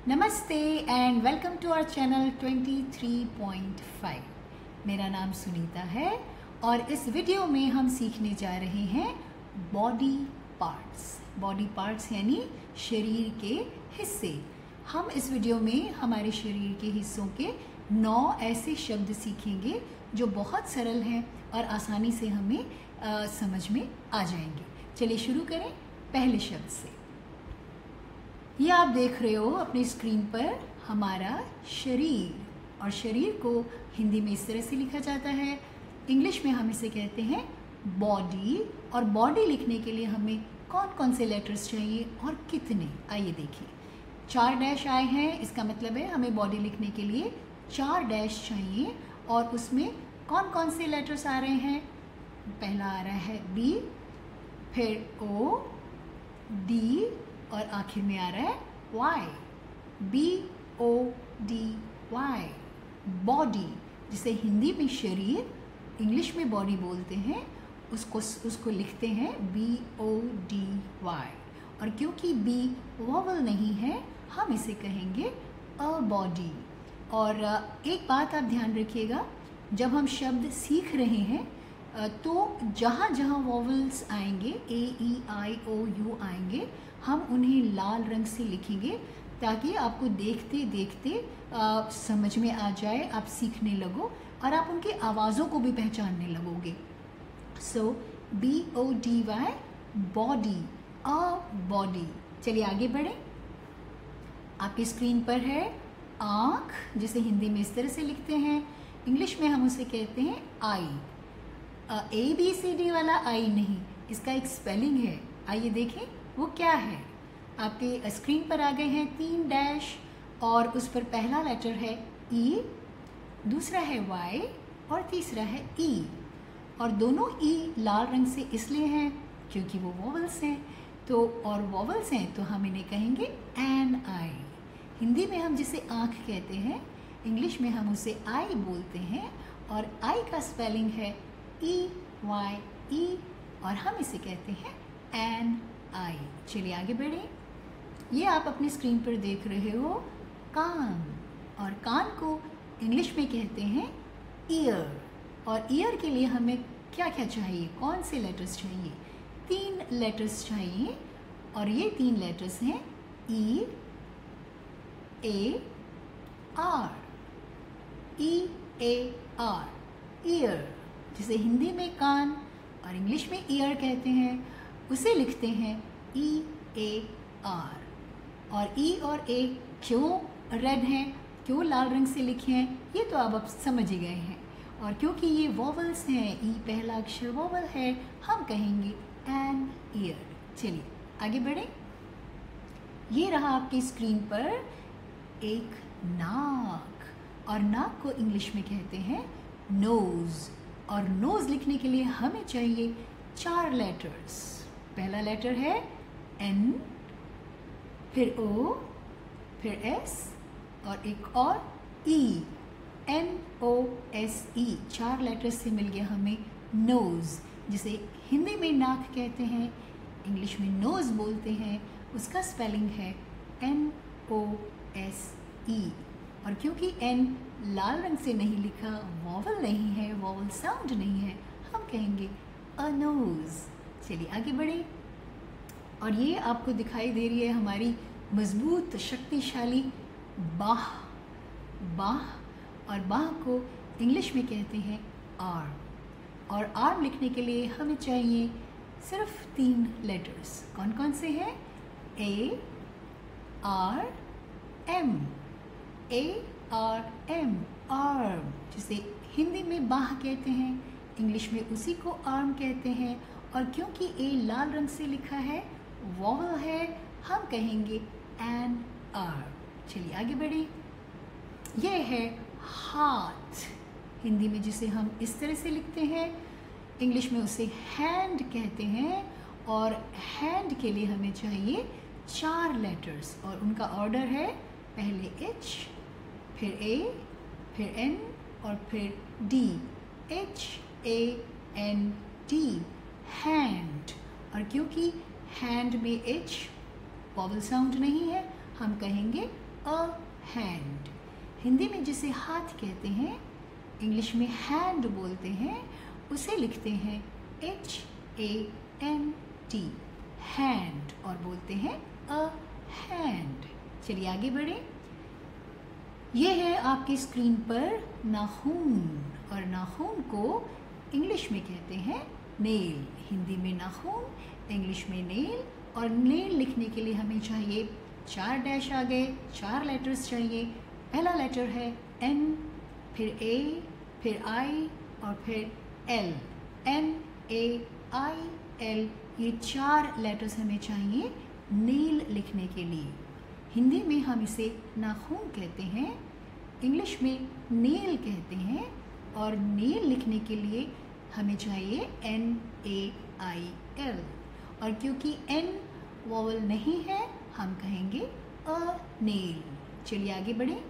नमस्ते and welcome to our channel 23.5। मेरा नाम सुनीता है और इस वीडियो में हम सीखने जा रहे हैं बॉडी पार्ट्स यानी शरीर के हिस्से। हम इस वीडियो में हमारे शरीर के हिस्सों के 9 ऐसे शब्द सीखेंगे जो बहुत सरल हैं और आसानी से हमें समझ में आ जाएंगे। चलिए शुरू करें पहले शब्द से। ये आप देख रहे हो अपनी स्क्रीन पर हमारा शरीर, और शरीर को हिंदी में इस तरह से लिखा जाता है। इंग्लिश में हम इसे कहते हैं बॉडी, और बॉडी लिखने के लिए हमें कौन कौन से लेटर्स चाहिए और कितने, आइए देखिए। 4 डैश आए हैं, इसका मतलब है हमें बॉडी लिखने के लिए 4 डैश चाहिए। और उसमें कौन कौन से लेटर्स आ रहे हैं? पहला आ रहा है बी, फिर ओ, डी और आखिर में आ रहा है वाई। BODY, बॉडी, जिसे हिंदी में शरीर, इंग्लिश में बॉडी बोलते हैं, उसको लिखते हैं BODY। और क्योंकि बी वॉवल नहीं है, हम इसे कहेंगे अ बॉडी। और एक बात आप ध्यान रखिएगा, जब हम शब्द सीख रहे हैं तो जहाँ जहाँ वॉवल्स आएंगे, AEIOU आएंगे, हम उन्हें लाल रंग से लिखेंगे ताकि आपको देखते देखते समझ में आ जाए, आप सीखने लगो और आप उनकी आवाज़ों को भी पहचानने लगोगे। सो BODY, बॉडी, अ बॉडी। चलिए आगे बढ़ें। आपकी स्क्रीन पर है आँख, जिसे हिंदी में इस तरह से लिखते हैं। इंग्लिश में हम उसे कहते हैं आई। ABCD वाला आई नहीं, इसका एक स्पेलिंग है। आइए देखें वो क्या है। आपके स्क्रीन पर आ गए हैं 3 डैश, और उस पर पहला लेटर है E, दूसरा है Y और तीसरा है E। और दोनों E लाल रंग से इसलिए हैं क्योंकि वो वॉवल्स हैं। तो और वॉवल्स हैं तो हम इन्हें कहेंगे एन आई। हिंदी में हम जिसे आँख कहते हैं, इंग्लिश में हम उसे आई बोलते हैं, और आई का स्पेलिंग है EYE, और हम इसे कहते हैं एन आई। चलिए आगे बढ़ें। ये आप अपनी स्क्रीन पर देख रहे हो कान, और कान को इंग्लिश में कहते हैं ईयर। और ईयर के लिए हमें क्या क्या चाहिए, कौन से लेटर्स चाहिए? 3 लेटर्स चाहिए, और ये 3 लेटर्स हैं EAR। EAR, ईयर, जिसे हिंदी में कान और इंग्लिश में ईयर कहते हैं, उसे लिखते हैं EAR। और E और A क्यों रेड हैं, क्यों लाल रंग से लिखे हैं, ये तो आप अब समझ ही गए हैं। और क्योंकि ये वॉवल्स हैं, E पहला अक्षर वॉवल है, हम कहेंगे एन ईयर। चलिए आगे बढ़ें। ये रहा आपकी स्क्रीन पर एक नाक, और नाक को इंग्लिश में कहते हैं नोज़। और नोज़ लिखने के लिए हमें चाहिए 4 लेटर्स। पहला लेटर है N, फिर O, फिर S और एक और E, NOSE। 4 लेटर्स से मिल गया हमें नोज़, जिसे हिंदी में नाक कहते हैं, इंग्लिश में नोज़ बोलते हैं। उसका स्पेलिंग है NOSE। और क्योंकि N लाल रंग से नहीं लिखा, वॉवल नहीं है, वॉवल साउंड नहीं है, हम कहेंगे अ नोज़। चलिए आगे बढ़ें। और ये आपको दिखाई दे रही है हमारी मजबूत शक्तिशाली बाह। और बाह को इंग्लिश में कहते हैं आर्म। और आर्म लिखने के लिए हमें चाहिए सिर्फ 3 लेटर्स। कौन कौन से हैं? ARM, ARM, आर्म, जिसे हिंदी में बाह कहते हैं, इंग्लिश में उसी को आर्म कहते हैं। और क्योंकि A लाल रंग से लिखा है, वॉवल है, हम कहेंगे एन आर्म। चलिए आगे बढ़ें। यह है हाथ, हिंदी में जिसे हम इस तरह से लिखते हैं, इंग्लिश में उसे हैंड कहते हैं। और हैंड के लिए हमें चाहिए 4 लेटर्स, और उनका ऑर्डर है पहले H, फिर A, फिर N और फिर D। HAND, hand. और क्योंकि हैंड में H वॉवल साउंड नहीं है, हम कहेंगे अ हैंड। हिंदी में जिसे हाथ कहते हैं, इंग्लिश में हैंड बोलते हैं, उसे लिखते हैं HAND, हैंड, और बोलते हैं अ हैंड। चलिए आगे बढ़े। ये है आपकी स्क्रीन पर नाखून, और नाखून को इंग्लिश में कहते हैं नेल। हिंदी में नाखून, इंग्लिश में नेल। और नेल लिखने के लिए हमें चाहिए 4 डैश आ गए, 4 लेटर्स चाहिए। पहला लेटर है N, फिर A, फिर I और फिर L। NAIL, ये 4 लेटर्स हमें चाहिए नेल लिखने के लिए। हिंदी में हम इसे नाखून कहते हैं, इंग्लिश में नेल कहते हैं, और नेल लिखने के लिए हमें चाहिए NAIL। और क्योंकि N वॉवल नहीं है, हम कहेंगे अ नेल। चलिए आगे बढ़े।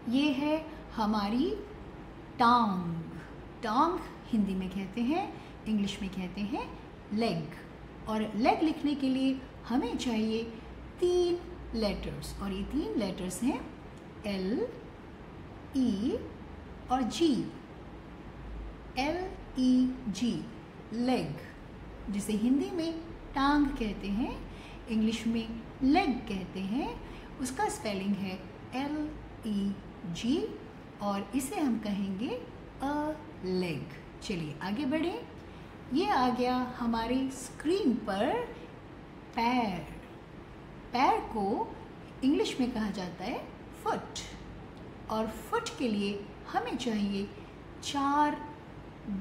ये है हमारी टांग। टांग हिंदी में कहते हैं, इंग्लिश में कहते हैं लेग। और लेग लिखने के लिए हमें चाहिए 3 लेटर्स, और ये 3 लेटर्स हैं L, E और G। LEG, लेग, जिसे हिंदी में टांग कहते हैं, इंग्लिश में लेग कहते हैं। उसका स्पेलिंग है LEG, और इसे हम कहेंगे अ लेग। चलिए आगे बढ़े। ये आ गया हमारी स्क्रीन पर पैर। पैर को इंग्लिश में कहा जाता है फुट, और फुट के लिए हमें चाहिए 4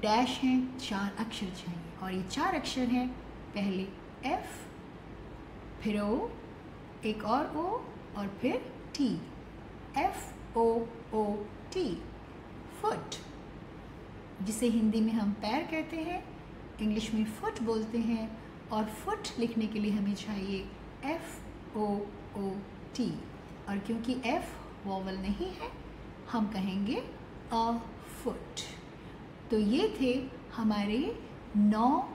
डैश हैं, 4 अक्षर चाहिए। और ये 4 अक्षर हैं, पहले F, फिर O, एक और O, और फिर T। FOOT, फुट, जिसे हिंदी में हम पैर कहते हैं, इंग्लिश में फुट बोलते हैं। और फुट लिखने के लिए हमें चाहिए FOOT, और क्योंकि F वॉवल नहीं है, हम कहेंगे अ फुट। तो ये थे हमारे 9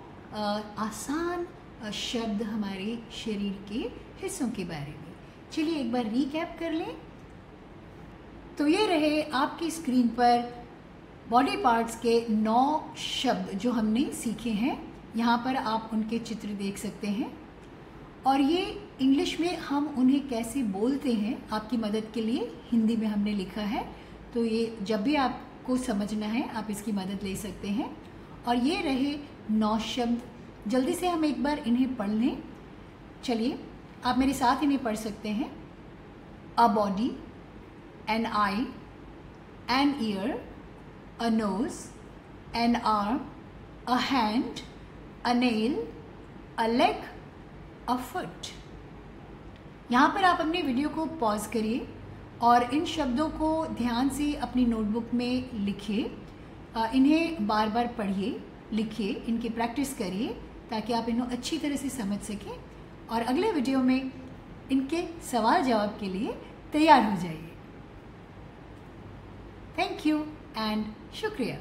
आसान शब्द हमारे शरीर के हिस्सों के बारे में। चलिए एक बार रीकैप कर लें। तो ये रहे आपकी स्क्रीन पर बॉडी पार्ट्स के 9 शब्द जो हमने सीखे हैं। यहाँ पर आप उनके चित्र देख सकते हैं, और ये इंग्लिश में हम उन्हें कैसे बोलते हैं आपकी मदद के लिए हिंदी में हमने लिखा है। तो ये जब भी आपको समझना है आप इसकी मदद ले सकते हैं। और ये रहे 9 शब्द। जल्दी से हम एक बार इन्हें पढ़ लें। चलिए आप मेरे साथ इन्हें पढ़ सकते हैं। A body, an eye, an ear, a nose, an arm, a hand, a nail, a leg, a foot। यहाँ पर आप अपने वीडियो को पॉज करिए और इन शब्दों को ध्यान से अपनी नोटबुक में लिखिए। इन्हें बार बार पढ़िए, लिखिए, इनकी प्रैक्टिस करिए ताकि आप इन्हें अच्छी तरह से समझ सकें और अगले वीडियो में इनके सवाल जवाब के लिए तैयार हो जाइए। थैंक यू एंड शुक्रिया।